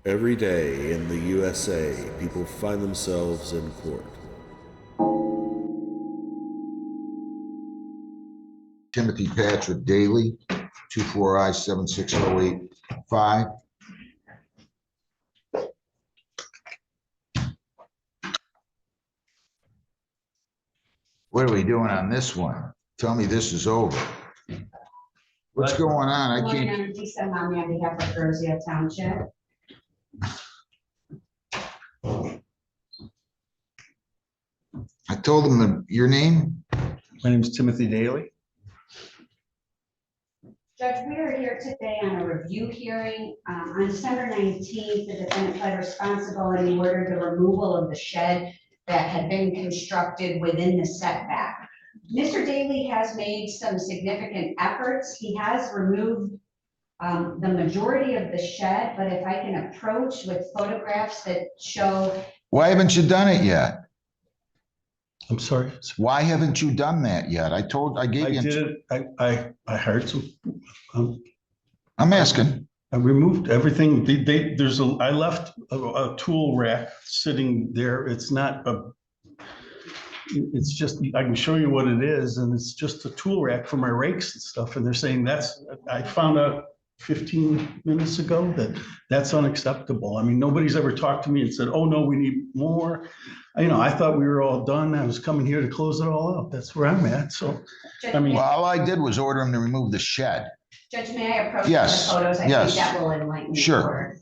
Every day in the USA, people find themselves in court. Timothy Patrick Daly, 24I-76085. What are we doing on this one? Tell me this is over. What's going on? I can't. I'm Lisa Mommy on behalf of Rosia Township. I told them your name. My name is Timothy Daly. Judge, we are here today on a review hearing. On December 19th, the defendant pled responsibility and ordered the removal of the shed that had been constructed within the setback. Mr. Daly has made some significant efforts. He has removed the majority of the shed, but if I can approach with photographs that show. Why haven't you done it yet? I'm sorry. Why haven't you done that yet? I gave you. I did it. I hired some. I'm asking. I removed everything. I left a tool rack sitting there. It's not a. It's just, I can show you what it is, and it's just a tool rack for my rakes and stuff. And they're saying I found out 15 minutes ago that's unacceptable. I mean, nobody's ever talked to me and said, oh no, we need more. I thought we were all done. I was coming here to close it all out. That's where I'm at. So, I mean. Well, all I did was order him to remove the shed. Judge, may I approach Yes, the photos? I yes. think that will enlighten you. Sure.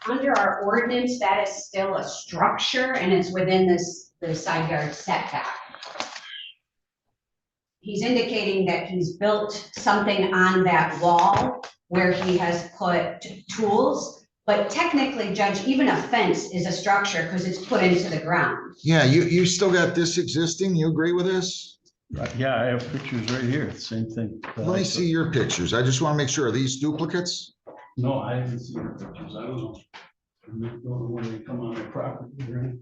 Under our ordinance, that is still a structure and it's within the side yard setback. He's indicating that he's built something on that wall where he has put tools, but technically, Judge, even a fence is a structure because it's put into the ground. Yeah, you still got this existing? You agree with this? Yeah, I have pictures right here. Same thing. Let me see your pictures. I just want to make sure. Are these duplicates? No, I haven't seen the pictures. I don't know. I don't know when they come on the property, right?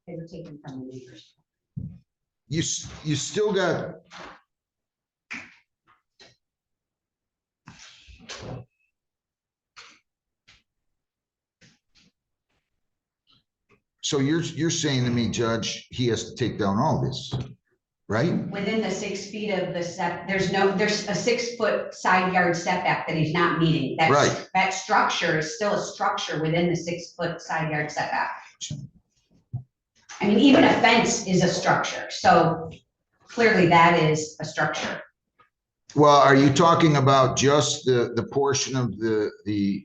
They were taken from the neighbors. You still got. So you're saying to me, Judge, he has to take down all this, right? Within the 6 feet of the there's a 6 foot side yard setback that he's not meeting. Right. That structure is still a structure within the 6 foot side yard setback. I mean, even a fence is a structure. So clearly that is a structure. Well, are you talking about just the portion of the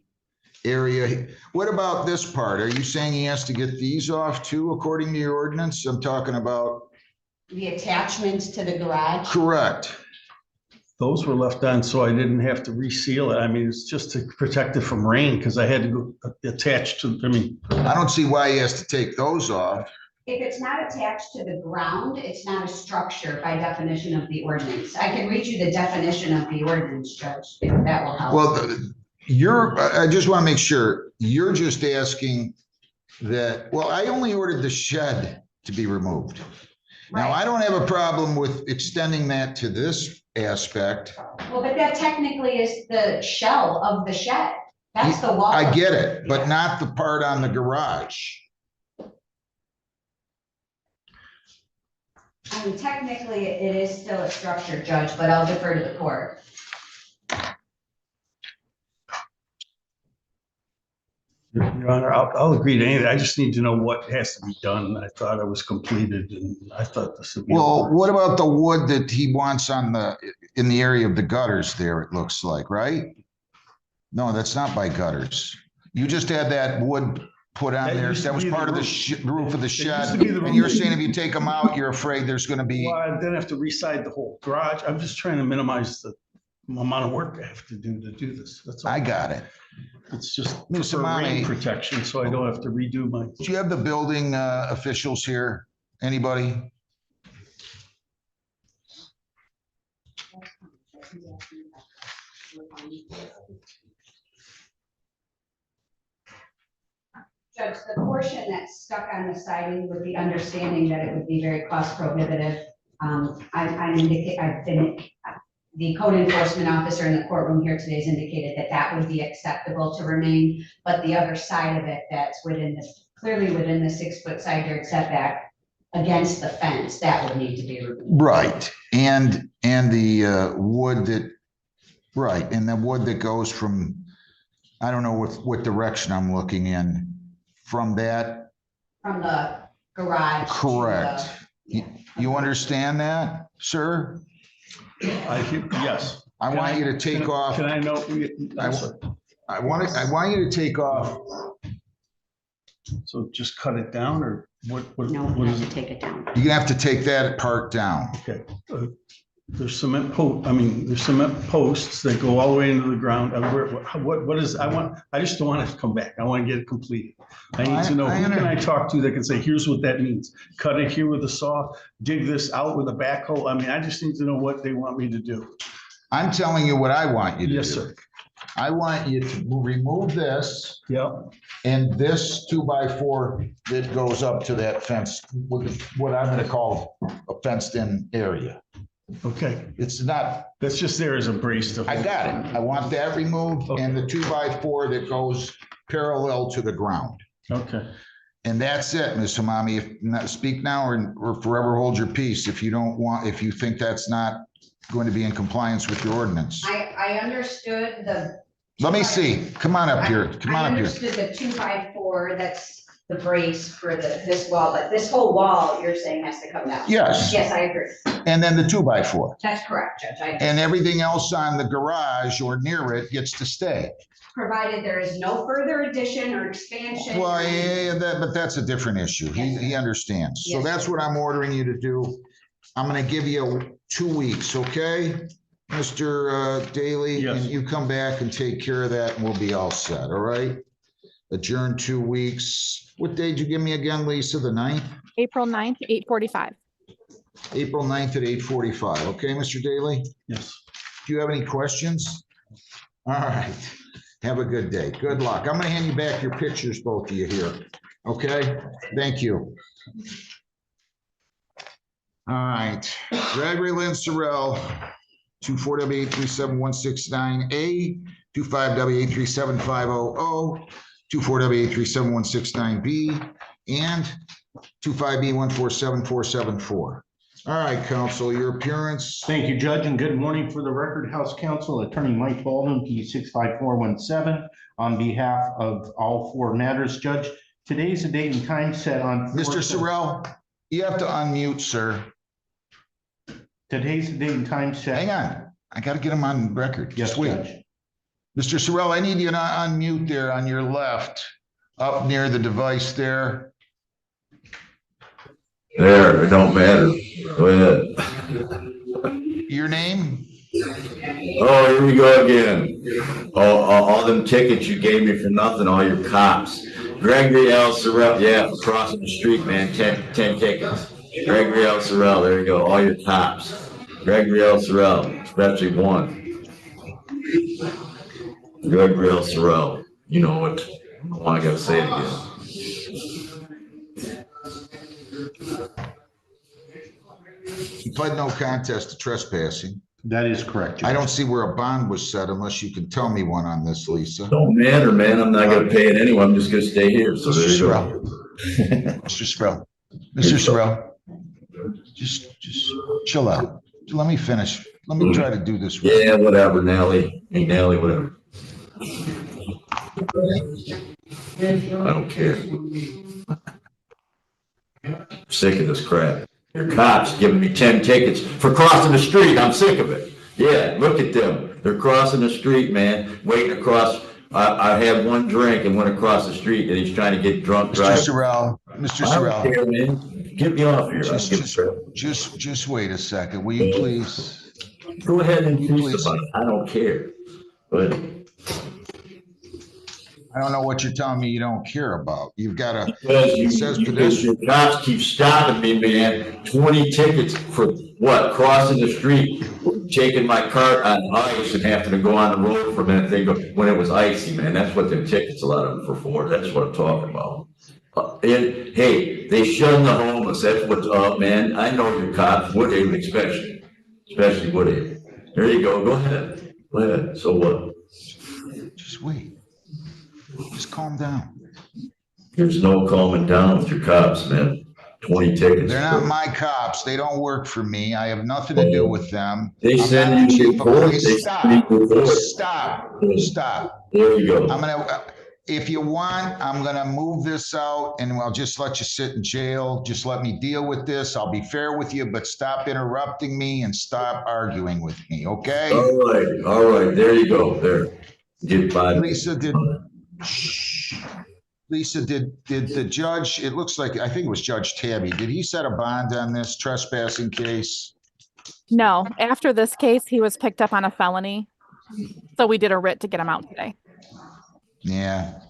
area? What about this part? Are you saying he has to get these off too, according to your ordinance? I'm talking about. The attachments to the garage. Correct. Those were left on so I didn't have to reseal it. I mean, it's just to protect it from rain because I had to go attach to, I don't see why he has to take those off. If it's not attached to the ground, it's not a structure by definition of the ordinance. I can read you the definition of the ordinance, Judge, if that will help. Well, I just want to make sure you're just asking that, well, I only ordered the shed to be removed. Right. Now, I don't have a problem with extending that to this aspect. Well, but that technically is the shell of the shed. That's the wall. I get it, but not the part on the garage. I mean, technically, it is still a structure, Judge, but I'll defer to the court. Your Honor, I'll agree to anything. I just need to know what has to be done. I thought it was completed and I thought this would be. Well, what about the wood that he wants in the area of the gutters there, it looks like, right? No, that's not by gutters. You just had that wood put on there. That was part of the roof of the shed. And you're saying if you take them out, you're afraid there's going to be. Well, I then have to reside the whole garage. I'm just trying to minimize the amount of work I have to do this. That's all. I got it. It's just Mr. for rain Mommy, protection, so I don't have to redo my. do you have the building officials here? Anybody? Judge, the portion that's stuck on the siding with the understanding that it would be very cost prohibitive. I've the code enforcement officer in the courtroom here today has indicated that that would be acceptable to remain, but the other side of it that's within this, clearly within the 6-foot side yard setback against the fence, that would need to be removed. Right, and the wood that, right, and the wood that goes from, I don't know what direction I'm looking in, from that, From the garage. to correct. the- You understand that, sir? Yes. I want you to take off. Can I know? I want you to take off. So just cut it down or what? No, What we is have to it? take it down. You're gonna have to take that part down. Okay. There's cement there's cement posts that go all the way into the ground. What is, I just don't want it to come back. I want to get it completed. I need to know, who can I talk to that can say, here's what that means. Cut it here with a saw, dig this out with a backhoe. I mean, I just need to know what they want me to do. I'm telling you what I want you to do. Yes, sir. I want you to remove this Yeah. and this 2x4 that goes up to that fence, with what I'm gonna call a fenced-in area. Okay. It's not, That's just there as a brace to. I got it. I want that removed and the 2x4 that goes parallel to the ground. Okay. And that's it, Ms. Hamami. If not, speak now or forever hold your peace if you don't want, if you think that's not going to be in compliance with your ordinance. I understood the. Let me see. Come on up here. Come I on up here. understood the 2x4, that's the brace for this wall, but this whole wall, you're saying has to come down? Yes. Yes, I agree. And then the 2x4. That's correct, Judge. And everything else on the garage or near it gets to stay. Provided there is no further addition or expansion. Well, yeah, but that's a different issue. He understands. So Yes. that's what I'm ordering you to do. I'm gonna give you 2 weeks, okay? Mr. Daly, Yes. and you come back and take care of that and we'll be all set, all right? Adjourn 2 weeks. What day did you give me again, Lisa? The 9th? April 9th, 8:45. April 9th at 8:45. Okay, Mr. Daly? Yes. Do you have any questions? All right. Have a good day. Good luck. I'm gonna hand you back your pictures, both of you here. Okay? Thank you. All right. Gregory Lynn Sorrell, 24W837169A, 25W837500, 24W837169B, and 25B147474. All right, counsel, your appearance. Thank you, Judge, and good morning. For the record, House Counsel Attorney Mike Baldwin, P 65417, on behalf of all 4 matters. Judge, today's the date and time set on. Mr. Sorrell, you have to unmute, sir. Today's the date and time set. Hang on. I got to get him on record. Yes, Just wait. Judge. Mr. Sorrell, I need you to unmute there on your left, up near the device there. There, it don't matter. Go ahead. Your name? Oh, here we go again. All them tickets you gave me for nothing, all your cops. Gregory L. Sorrell, yeah, crossing the street, man, 10 tickets. Gregory L. Sorrell, there you go, all your cops. Gregory L. Sorrell, especially one. Gregory L. Sorrell, you know what? I gotta say it again. You pled no contest to trespassing. That is correct, Judge. I don't see where a bond was set unless you can tell me one on this, Lisa. Don't matter, man, I'm not gonna pay it anyway, I'm just gonna stay here, so there Mr. you go. Sorrell. Mr. Sorrell. Mr. Sorrell. Just chill out. Let me finish. Let me try to do this. right. Yeah, whatever, Nally. Hey, Nally, whatever. I don't care. Sick of this crap. Your cops giving me 10 tickets for crossing the street. I'm sick of it. Yeah, look at them. They're crossing the street, man, waiting across. I had one drink and went across the street and he's trying to get drunk. Mr. Sorrell, Mr. I don't Sorrell, care, man. Get me off here. just wait a second. Will you please? Go ahead and Please. do something. I don't care. But I don't know what you're telling me you don't care about. You've got a, because it says your pedestrian. cops keep stopping me, man. 20 tickets for what? Crossing the street, taking my cart on ice and having to go on the road for a minute. They go when it was icy, man. That's what the tickets, a lot of them for. That's what I'm talking about. And hey, they shun the homeless. That's what's up, man. I know your cops, Woodhaven especially Woodhaven. There you go. Go ahead. Go ahead. So what? Just wait. Just calm down. There's no calming down with your cops, man. 20 tickets. They're not my cops. They don't work for me. I have nothing to do with them. They I'm not send the you to chief of court. police. They send you to court. Stop. There you go. If you want, I'm gonna move this out and I'll just let you sit in jail. Just let me deal with this. I'll be fair with you, but stop interrupting me and stop arguing with me, okay? All right. There you go. There. Get by. Lisa, did the judge, it looks like, I think it was Judge Tabby, did he set a bond on this trespassing case? No, after this case, he was picked up on a felony. So we did a writ to get him out today. Yeah.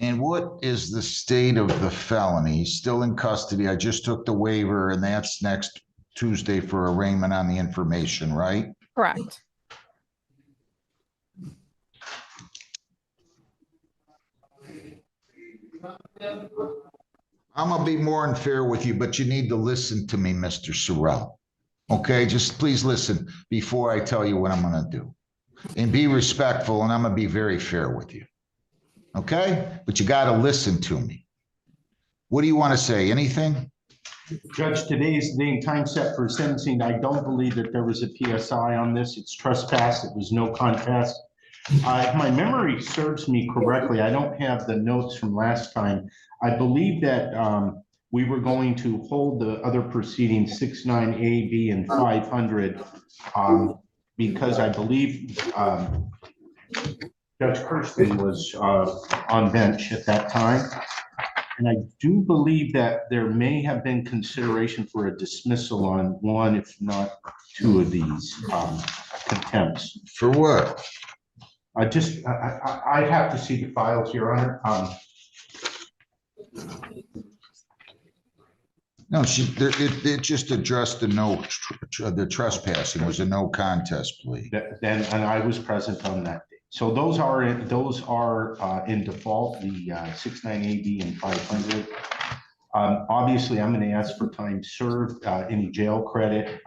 And what is the state of the felony? Still in custody. I just took the waiver and that's next Tuesday for arraignment on the information, right? Correct. I'm gonna be more unfair with you, but you need to listen to me, Mr. Sorrell. Okay, just please listen before I tell you what I'm gonna do. And be respectful, and I'm gonna be very fair with you. Okay? But you gotta listen to me. What do you want to say? Anything? Judge, today's the time set for sentencing. I don't believe that there was a PSI on this. It's trespass. It was no contest. If my memory serves me correctly, I don't have the notes from last time. I believe that we were going to hold the other proceedings 69A, B, and 500 because I believe Judge Kirsten was on bench at that time. And I do believe that there may have been consideration for a dismissal on one, if not two of these contempts. For what? I'd have to see the files, Your Honor. No, it just addressed the trespassing was a no contest plea. And I was present on that day. So those are in default, the 69AB and 500. Obviously, I'm going to ask for time served, any jail credit.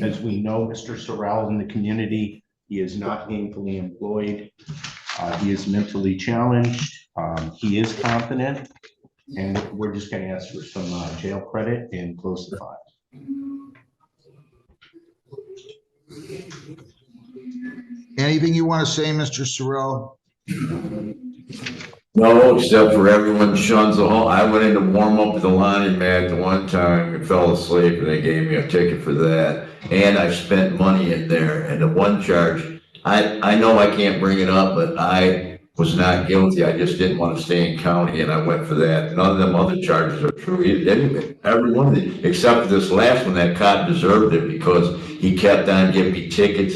As we know, Mr. Sorrell in the community, he is not gainfully employed. He is mentally challenged. He is confident. And we're just going to ask for some jail credit and close the file. Anything you want to say, Mr. Sorrell? No, except for everyone shuns the hall. I went in to warm up at the laundromat the one time and fell asleep and they gave me a ticket for that. And I spent money in there. And the one charge, I know I can't bring it up, but I was not guilty. I just didn't want to stay in county and I went for that. None of them other charges are true. Every one of them, except for this last one, that cop deserved it because he kept on giving me tickets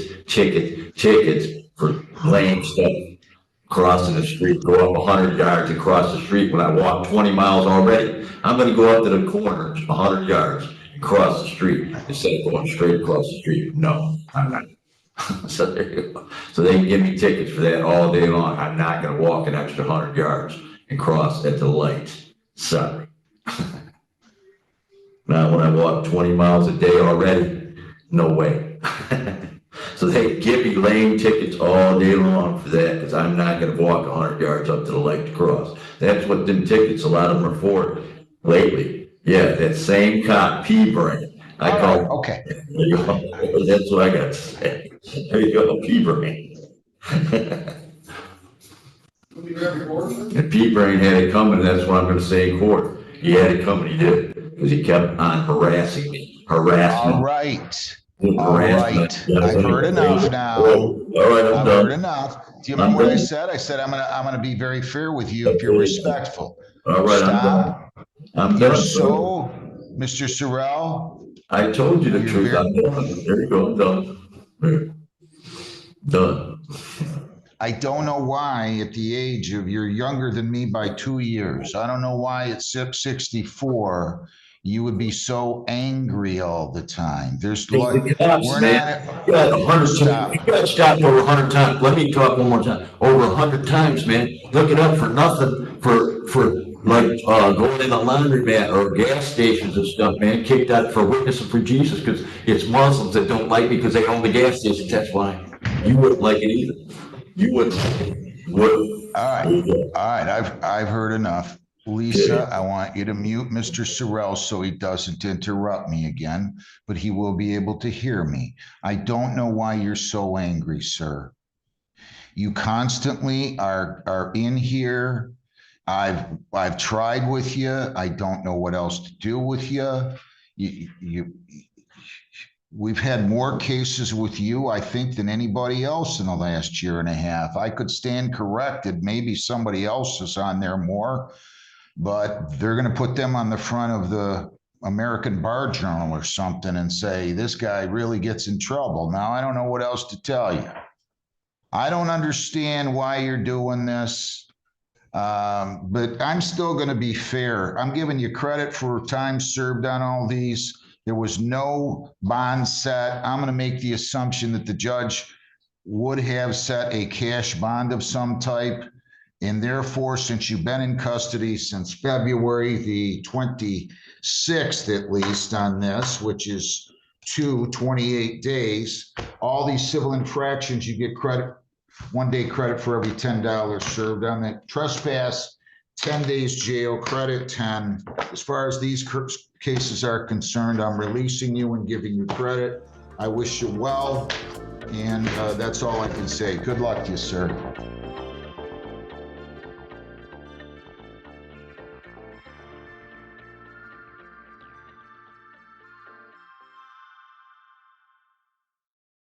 for laying stuff, crossing the street, go up 100 yards and cross the street when I walked 20 miles already. I'm going to go up to the corner, 100 yards, and cross the street instead of going straight across the street. No, I'm not. So there you go. So they can give me tickets for that all day long. I'm not going to walk an extra 100 yards and cross at the lights. Sorry. Now, when I walk 20 miles a day already, no way. So they give me lane tickets all day long for that because I'm not going to walk 100 yards up to the light to cross. That's what them tickets, a lot of them are for lately. Yeah, that same cop, P-Brain. I call right, okay. There you go. That's what I got to say. There you go, P-Brain. And P-Brain had it coming, that's what I'm going to say in court. He had it coming, he did, because he kept on harassing me. Harassment. All right. All right. I've heard enough now. All right, I'm I've done. heard enough. Do you remember what I said? I said I'm gonna be very fair with you if you're respectful. All right, Stop. I'm You're done. so, Mr. Sorrell. I told you the You're truth. very- I'm done. There you go, I'm done. There. Done. I don't know why at the age of, you're younger than me by 2 years. I don't know why at 64, you would be so angry all the time. There's like, The cops, we're man. not. You got 100 Stop. times. You got stopped over 100 times. Let me talk one more time. Over 100 times, man. Look it up for nothing. For like, going in a laundromat or gas stations and stuff, man, kicked out for witnessing for Jesus, because it's Muslims that don't like me because they own the gas stations, that's why. You wouldn't like it either. You wouldn't like it. Would. All right, all right, I've heard enough. Lisa, I want you to mute Mr. Sorrell so he doesn't interrupt me again, but he will be able to hear me. I don't know why you're so angry, sir. You constantly are in here. I've tried with you. I don't know what else to do with you. We've had more cases with you, I think, than anybody else in the last year and a half. I could stand corrected. Maybe somebody else is on there more, but they're going to put them on the front of the American Bar Journal or something and say, this guy really gets in trouble. Now, I don't know what else to tell you. I don't understand why you're doing this, but I'm still going to be fair. I'm giving you credit for time served on all these. There was no bond set. I'm going to make the assumption that the judge would have set a cash bond of some type. And therefore, since you've been in custody since February the 26th, at least on this, which is 28 days, all these civil infractions, you get credit, 1 day credit for every $10 served on that. Trespass, 10 days jail, credit 10. As far as these cases are concerned, I'm releasing you and giving you credit. I wish you well, and that's all I can say. Good luck to you, sir.